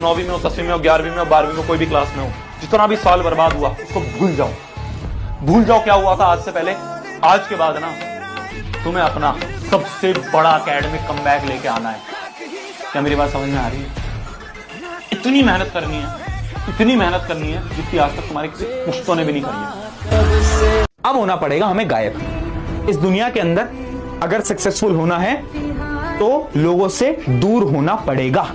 9वीं में हो, 10वीं में हो, 11वीं में हो, 12वीं में, कोई भी क्लास में हो, जितना भी साल बर्बाद हुआ उसको भूल जाओ। भूल जाओ क्या हुआ था आज से पहले। आज के बाद ना तुम्हें अपना सबसे बड़ा एकेडमिक कमबैक लेके आना है। क्या मेरी बात समझ में आ रही है? इतनी मेहनत करनी है, इतनी मेहनत करनी है जितनी आज तक तुम्हारे किसी पुश्तों ने भी नहीं करी है। अब होना पड़ेगा हमें गायब। इस दुनिया के अंदर अगर सक्सेसफुल होना है तो लोगों से दूर होना पड़ेगा।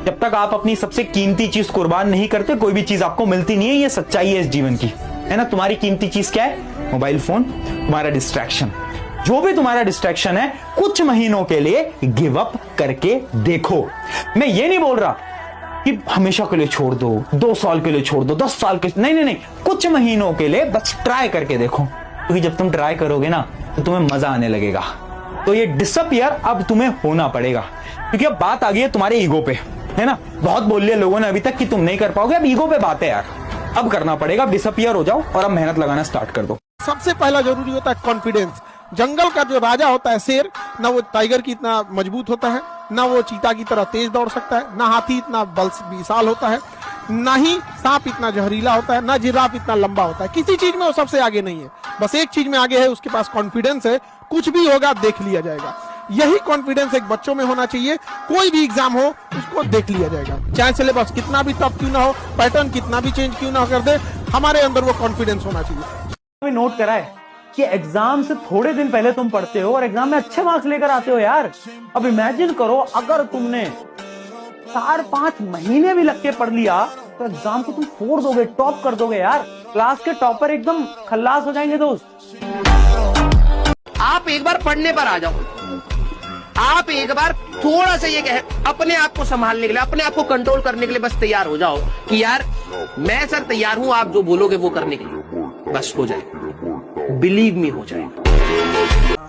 जब तक आप अपनी सबसे कीमती चीज कुर्बान नहीं करते, कोई भी चीज आपको मिलती नहीं है। ये सच्चाई है इस जीवन की, है ना। तुम्हारी कीमती चीज क्या है? मोबाइल फोन, तुम्हारा डिस्ट्रैक्शन। जो भी तुम्हारा डिस्ट्रैक्शन है, कुछ महीनों के लिए गिव अप करके देखो। मैं ये नहीं बोल रहा कि हमेशा के लिए छोड़ दो, 2 साल के लिए छोड़ दो, 10 साल के, नहीं, कुछ महीनों के लिए बस ट्राई करके देखो। क्योंकि जब तुम ट्राई करोगे ना तो तुम्हें मजा आने लगेगा। तो ये डिसअपियर अब तुम्हें होना पड़ेगा, क्योंकि अब बात आ गई है तुम्हारे ईगो पे, है ना। बहुत बोल लिया लोगों ने अभी तक कि तुम नहीं कर पाओगे, अब ईगो पे बात है यार। अब करना पड़ेगा, डिसअपियर हो जाओ और अब मेहनत लगाना स्टार्ट कर दो। सबसे पहला जरूरी होता है कॉन्फिडेंस। जंगल का जो राजा होता है शेर, ना वो टाइगर की इतना मजबूत होता है, ना वो चीता की तरह तेज दौड़ सकता है, ना हाथी इतना बल विशाल होता है, ना ही सांप इतना जहरीला होता है, ना जिराफ इतना लंबा होता है। किसी चीज में वो सबसे आगे नहीं है, बस एक चीज में आगे है, उसके पास कॉन्फिडेंस है। कुछ भी होगा देख लिया जाएगा। यही कॉन्फिडेंस एक बच्चों में होना चाहिए। कोई भी एग्जाम हो उसको देख लिया जाएगा, चाहे सिलेबस कितना भी टफ क्यों ना हो, पैटर्न कितना भी चेंज क्यों ना कर दे, हमारे अंदर वो कॉन्फिडेंस होना चाहिए। नोट करा है कि एग्जाम से थोड़े दिन पहले तुम पढ़ते हो और एग्जाम में अच्छे मार्क्स लेकर आते हो यार। अब इमेजिन करो अगर तुमने 4-5 महीने भी लग के पढ़ लिया तो एग्जाम को तुम फोड़ दोगे, टॉप कर दोगे यार। क्लास के टॉपर एकदम खल्लास हो जाएंगे दोस्त। आप एक बार पढ़ने पर आ जाओ। आप एक बार थोड़ा सा ये कहे अपने आप को संभालने के लिए, अपने आप को कंट्रोल करने के लिए बस तैयार हो जाओ कि यार मैं सर तैयार हूं, आप जो बोलोगे वो करने के लिए। बस हो जाए, बिलीव मी, हो जाएगा।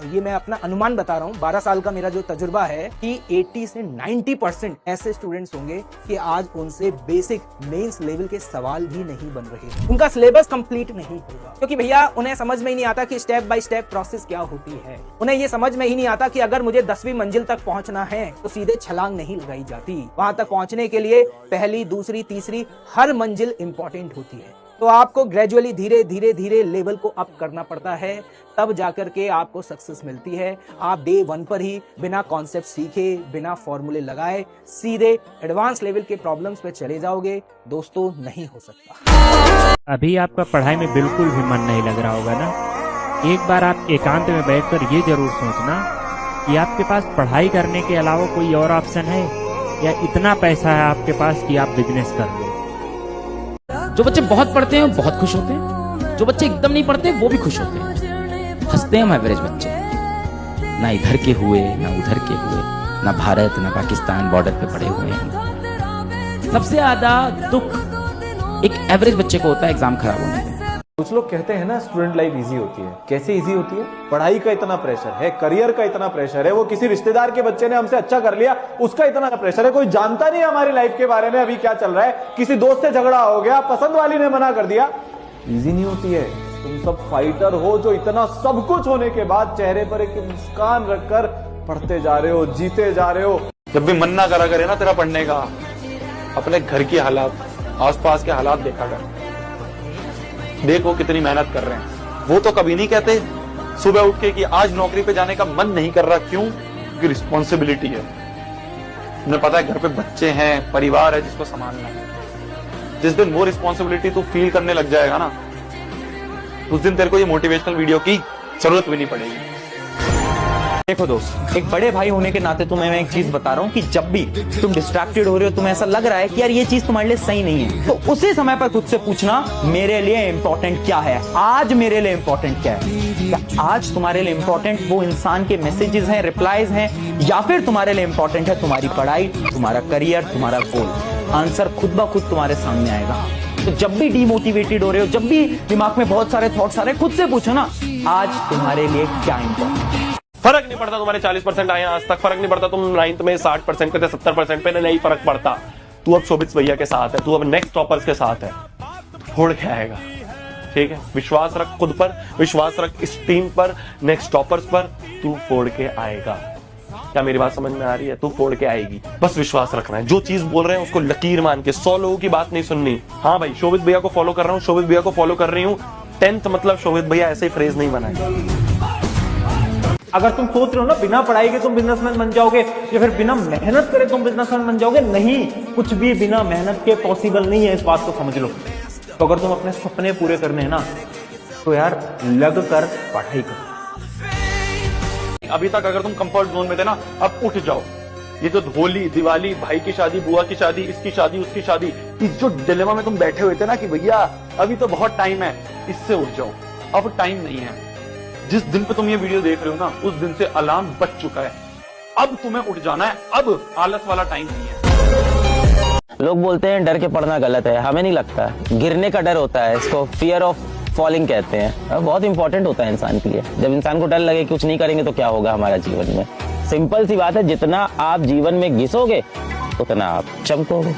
ये मैं अपना अनुमान बता रहा हूँ, 12 साल का मेरा जो तजुर्बा है कि 80 से 90% ऐसे स्टूडेंट्स होंगे कि आज उनसे बेसिक मेंस लेवल के सवाल भी नहीं बन रहे, उनका सिलेबस कंप्लीट नहीं होगा। क्योंकि भैया उन्हें समझ में ही नहीं आता कि स्टेप बाय स्टेप प्रोसेस क्या होती है। उन्हें ये समझ में ही नहीं आता कि अगर मुझे 10वीं मंजिल तक पहुंचना है तो सीधे छलांग नहीं लगाई जाती। वहां तक पहुंचने के लिए पहली, दूसरी, तीसरी हर मंजिल इंपॉर्टेंट होती है। तो आपको ग्रेजुअली धीरे धीरे लेवल को अप करना पड़ता है, तब जाकर के आपको सक्सेस मिलती है। आप डे 1 पर ही बिना कॉन्सेप्ट सीखे, बिना फॉर्मूले लगाए सीधे एडवांस लेवल के प्रॉब्लम्स पे चले जाओगे, दोस्तों नहीं हो सकता। अभी आपका पढ़ाई में बिल्कुल भी मन नहीं लग रहा होगा ना। एक बार आप एकांत में बैठकर ये जरूर सोचना कि आपके पास पढ़ाई करने के अलावा कोई और ऑप्शन है, या इतना पैसा है आपके पास कि आप बिजनेस कर लो। जो बच्चे बहुत पढ़ते हैं वो बहुत खुश होते हैं, जो बच्चे एकदम नहीं पढ़ते वो भी खुश होते हैं। हंसते हैं हम एवरेज बच्चे, ना इधर के हुए ना उधर के हुए, ना भारत ना पाकिस्तान बॉर्डर पे पड़े हुए हैं। सबसे ज्यादा दुख एक एवरेज बच्चे को होता है एग्जाम खराब होने में। कुछ लोग कहते हैं ना स्टूडेंट लाइफ इजी होती है। कैसे इजी होती है? पढ़ाई का इतना प्रेशर है, करियर का इतना प्रेशर है, वो किसी रिश्तेदार के बच्चे ने हमसे अच्छा कर लिया उसका इतना प्रेशर है, कोई जानता नहीं हमारी लाइफ के बारे में अभी क्या चल रहा है, किसी दोस्त से झगड़ा हो गया, पसंद वाली ने मना कर दिया। इजी नहीं होती है। तुम सब फाइटर हो जो इतना सब कुछ होने के बाद चेहरे पर एक मुस्कान रखकर पढ़ते जा रहे हो, जीते जा रहे हो। जब भी मन ना करा करे ना तेरा पढ़ने का, अपने घर की हालात, आसपास के हालात देखा कर, देखो कितनी मेहनत कर रहे हैं। वो तो कभी नहीं कहते सुबह उठ के कि आज नौकरी पे जाने का मन नहीं कर रहा। क्यों? क्योंकि रिस्पॉन्सिबिलिटी है। उन्हें पता है घर पे बच्चे हैं, परिवार है जिसको संभालना है। जिस दिन वो रिस्पॉन्सिबिलिटी तू फील करने लग जाएगा ना, उस दिन तेरे को ये मोटिवेशनल वीडियो की जरूरत भी नहीं पड़ेगी। देखो दोस्त, एक बड़े भाई होने के नाते तुम्हें मैं एक चीज बता रहा हूँ कि जब भी तुम डिस्ट्रैक्टेड हो रहे हो, तुम्हें ऐसा लग रहा है कि यार ये चीज तुम्हारे लिए सही नहीं है, तो उसी समय पर खुद से पूछना मेरे लिए इंपॉर्टेंट क्या है, आज मेरे लिए इंपॉर्टेंट क्या है। क्या आज तुम्हारे लिए इंपॉर्टेंट वो इंसान के मैसेजेस हैं, रिप्लाईज हैं, या फिर तुम्हारे लिए इंपॉर्टेंट है तुम्हारी पढ़ाई, तुम्हारा करियर, तुम्हारा गोल? आंसर खुद ब खुद तुम्हारे सामने आएगा। तो जब भी डीमोटिवेटेड हो रहे हो, जब भी दिमाग में बहुत सारे थॉट्स आ रहे हैं, खुद से पूछो ना आज तुम्हारे लिए क्या इंपॉर्टेंट। फर्क नहीं पड़ता तुम्हारे 40% आए आज तक, फर्क नहीं पड़ता तुम 9th में 60% पे थे, 70% पे, नहीं फर्क पड़ता। तू अब शोभित भैया के साथ है, तू अब नेक्स्ट टॉपर्स के साथ है, फोड़ के आएगा। ठीक है, विश्वास रख खुद पर, विश्वास रख इस टीम पर, नेक्स्ट टॉपर्स पर, तू फोड़ के आएगा। क्या मेरी बात समझ में आ रही है? तू फोड़ के आएगी, बस विश्वास रखना है। जो चीज बोल रहे हैं उसको लकीर मान के, 100 लोगों की बात नहीं सुननी। हाँ भाई, शोभित भैया को फॉलो कर रहा हूँ, शोभित भैया को फॉलो कर रही हूँ। 10th मतलब शोभित भैया ऐसे ही फ्रेज नहीं बनाए। अगर तुम सोच रहे हो ना बिना पढ़ाई के तुम बिजनेसमैन बन जाओगे या फिर बिना मेहनत करे तुम बिजनेसमैन बन जाओगे, नहीं, कुछ भी बिना मेहनत के पॉसिबल नहीं है, इस बात को समझ लो। तो अगर तुम अपने सपने पूरे करने हैं ना, तो यार लग कर पढ़ाई करो। अभी तक अगर तुम कंफर्ट जोन में थे ना, अब उठ जाओ। ये जो होली, दिवाली, भाई की शादी, बुआ की शादी, इसकी शादी, उसकी शादी, इस जो डिलेमा में तुम बैठे हुए थे ना कि भैया अभी तो बहुत टाइम है, इससे उठ जाओ। अब टाइम नहीं है। जिस दिन पे तुम ये वीडियो देख रहे हो ना, उस दिन से अलार्म बज चुका है। अब तुम्हें उठ जाना है, अब आलस वाला टाइम नहीं है। लोग बोलते हैं डर के पढ़ना गलत है, हमें नहीं लगता। गिरने का डर होता है, इसको फियर ऑफ फॉलिंग कहते हैं। बहुत इंपॉर्टेंट होता है इंसान के लिए। जब इंसान को डर लगे कुछ नहीं करेंगे तो क्या होगा हमारा जीवन में। सिंपल सी बात है, जितना आप जीवन में घिसोगे उतना आप चमकोगे।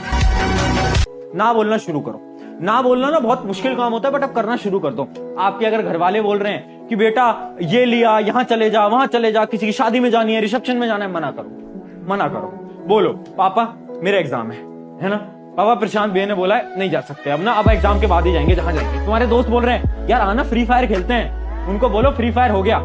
ना बोलना शुरू करो। ना बोलना ना बहुत मुश्किल काम होता है, बट अब करना शुरू कर दो। आपके अगर घर वाले बोल रहे हैं कि बेटा ये लिया, यहाँ चले जा, वहां चले जा, किसी की शादी में जानी है, रिसेप्शन में जाना है, मना करो, मना करो। बोलो पापा मेरा एग्जाम है ना, पापा प्रशांत भैया ने बोला है नहीं जा सकते अब ना, अब एग्जाम के बाद ही जाएंगे जहां जाएंगे। तुम्हारे दोस्त बोल रहे हैं यार आना फ्री फायर खेलते हैं, उनको बोलो फ्री फायर हो गया,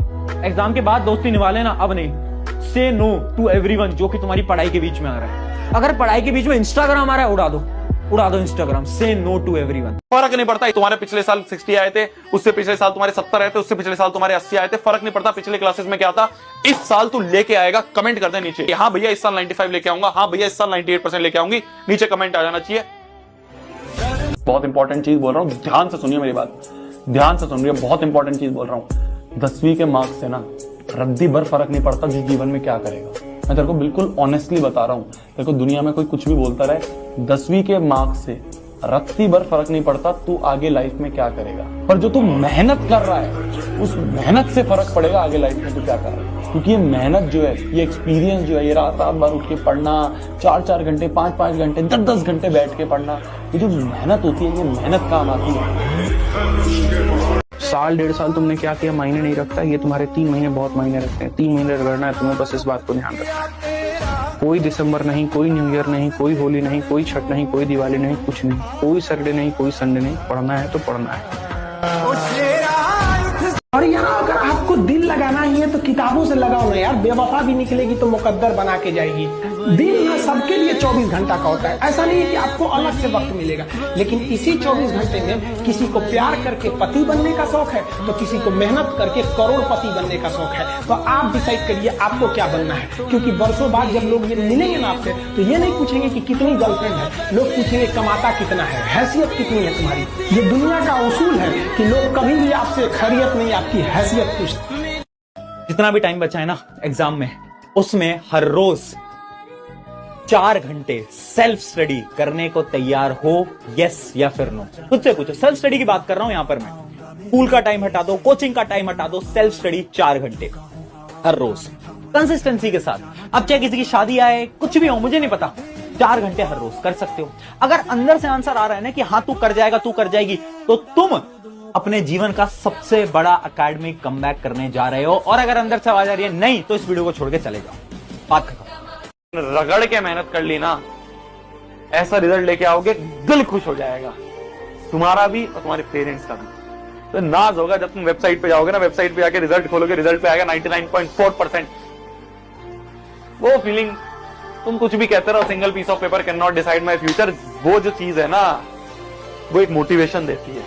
एग्जाम के बाद दोस्ती निभा लेना, अब नहीं। से नो टू एवरीवन जो कि तुम्हारी पढ़ाई के बीच में आ रहा है। अगर पढ़ाई के बीच में इंस्टाग्राम आ रहा है, उड़ा दो इंस्टाग्राम। से नो टू एवरीवन। फर्क नहीं पड़ता, तुम्हारे पिछले साल 60 आए थे, उससे पिछले साल तुम्हारे 70 आए थे, उससे पिछले साल तुम्हारे 80 आए थे, फर्क नहीं पड़ता पिछले क्लासेस में क्या था। इस साल तू लेके आएगा, कमेंट कर दे नीचे, हाँ भैया इस साल 95 लेके आऊंगा, हाँ भैया इस साल 98% लेके आऊंगी, नीचे कमेंट आ जाना चाहिए। बहुत इंपॉर्टेंट चीज बोल रहा हूं, ध्यान से सुनिए मेरी बात, ध्यान से सुनिए, बहुत इंपॉर्टेंट चीज बोल रहा हूं। 10वीं के मार्क्स से ना रद्दी भर फर्क नहीं पड़ता जिस जीवन में क्या करेगा। मैं तेरे को बिल्कुल ऑनेस्टली बता रहा हूं, तेरे को दुनिया में कोई कुछ भी बोलता रहे, 10वीं के मार्क्स से रत्ती भर फर्क नहीं पड़ता तू आगे लाइफ में क्या करेगा। पर जो तू मेहनत कर रहा है, उस मेहनत से फर्क पड़ेगा आगे लाइफ में तू क्या कर रहा है। क्योंकि ये मेहनत जो है, ये एक्सपीरियंस जो है, ये रात रात भर उठ के पढ़ना, 4-4 घंटे, 5-5 घंटे, 10-10 घंटे बैठ के पढ़ना, ये जो मेहनत होती है, ये मेहनत काम आती है। साल 1.5 साल तुमने क्या किया मायने नहीं रखता, ये तुम्हारे 3 महीने बहुत मायने रखते हैं। 3 महीने रगड़ना है तुम्हें, बस इस बात को ध्यान रखना। कोई दिसंबर नहीं, कोई न्यू ईयर नहीं, कोई होली नहीं, कोई छठ नहीं, कोई दिवाली नहीं, कुछ नहीं, कोई सैटरडे नहीं, कोई संडे नहीं। पढ़ना है तो पढ़ना है। और यहाँ अगर आपको दिल लगाना ही है तो किताबों से लगाओ ना यार, बेवफा भी निकलेगी तो मुकद्दर बना के जाएगी। दिल ना सबके लिए 24 घंटा का होता है, ऐसा नहीं है कि आपको अलग से वक्त मिलेगा, लेकिन इसी 24 घंटे में किसी को प्यार करके पति बनने का शौक है तो किसी को मेहनत करके करोड़पति बनने का शौक है। तो आप डिसाइड करिए आपको क्या बनना है, क्योंकि बरसों बाद जब लोग ये मिलेंगे ना आपसे तो ये नहीं पूछेंगे कि कितनी गर्लफ्रेंड है, लोग पूछेंगे कमाता कितना है, हैसियत कितनी है तुम्हारी। ये दुनिया का उसूल है कि लोग कभी भी आपसे खैरियत नहीं, आपकी हैसियत पूछते। जितना भी टाइम बचा है ना एग्जाम में, उसमें हर रोज 4 घंटे सेल्फ स्टडी करने को तैयार हो, यस या फिर नो। खुद से पूछो, सेल्फ स्टडी की बात कर रहा हूं यहां पर मैं। स्कूल का टाइम हटा दो, कोचिंग का टाइम हटा दो, सेल्फ स्टडी 4 घंटे हर रोज कंसिस्टेंसी के साथ। अब चाहे किसी की शादी आए, कुछ भी हो, मुझे नहीं पता, 4 घंटे हर रोज कर सकते हो। अगर अंदर से आंसर आ रहा है ना कि हाँ तू कर जाएगा, तू कर जाएगी, तो तुम अपने जीवन का सबसे बड़ा एकेडमिक कमबैक करने जा रहे हो। और अगर अंदर से आवाज आ रही है नहीं, तो इस वीडियो को छोड़ के चले जाओ, बात खत्म। रगड़ के मेहनत कर ली ना, ऐसा रिजल्ट लेके आओगे, दिल खुश हो जाएगा, तुम्हारा भी और तुम्हारे पेरेंट्स का भी। तो नाज होगा जब तुम वेबसाइट पे जाओगे ना, वेबसाइट पे जाके रिजल्ट खोलोगे, रिजल्ट पे आएगा 99.4%। वो फीलिंग, तुम कुछ भी कहते रहो, single piece of paper can not decide my future, वो जो चीज है ना, वो एक मोटिवेशन देती है,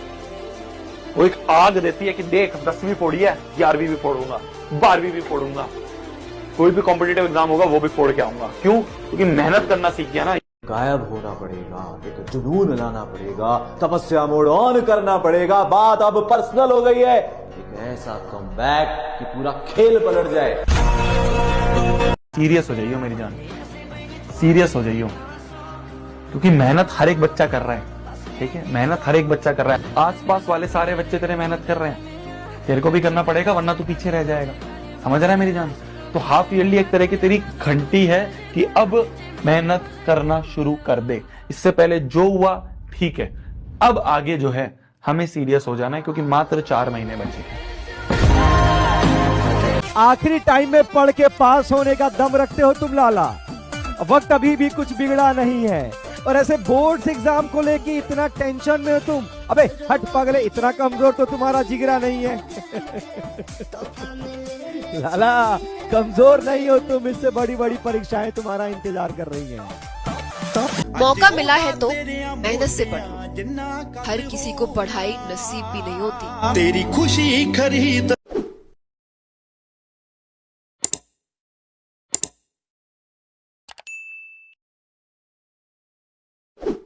वो एक आग देती है कि देख 10वीं फोड़ी है, 11वीं भी फोड़ूंगा, 12वीं भी फोड़ूंगा, कोई भी कॉम्पिटिटिव एग्जाम होगा वो भी फोड़ के आऊंगा। क्यों? क्योंकि मेहनत करना सीख गया ना। गायब होना पड़ेगा, एक जुनून लाना पड़ेगा, तपस्या मोड ऑन करना पड़ेगा। बात अब पर्सनल हो गई है, एक ऐसा कमबैक कि पूरा खेल पलट जाए। सीरियस हो जाइयो मेरी जान, सीरियस हो जाइयो, क्योंकि मेहनत हर एक बच्चा कर रहा है, ठीक है, मेहनत हर एक बच्चा कर रहा है। आसपास वाले सारे बच्चे तेरे मेहनत कर रहे हैं, तेरे को भी करना पड़ेगा, वरना तू पीछे रह जाएगा। समझ रहा है मेरी जान? तो हाफ ईयरली एक तरह की तेरी घंटी है कि अब मेहनत करना शुरू कर दे। इससे पहले जो हुआ ठीक है, अब आगे जो है हमें सीरियस हो जाना है, क्योंकि मात्र 4 महीने बचे हैं। आखिरी टाइम में पढ़ के पास होने का दम रखते हो तुम लाला। वक्त अभी भी कुछ बिगड़ा नहीं है और ऐसे बोर्ड्स एग्जाम को लेके इतना टेंशन में हो तुम। अबे हट पागले, इतना कमजोर तो तुम्हारा जिगरा नहीं है। लाला कमजोर नहीं हो तुम, इससे बड़ी बड़ी परीक्षाएं तुम्हारा इंतजार कर रही हैं। मौका मिला है तो मेहनत से पढ़ो। हर किसी को पढ़ाई नसीब भी नहीं होती। तेरी खुशी खरीद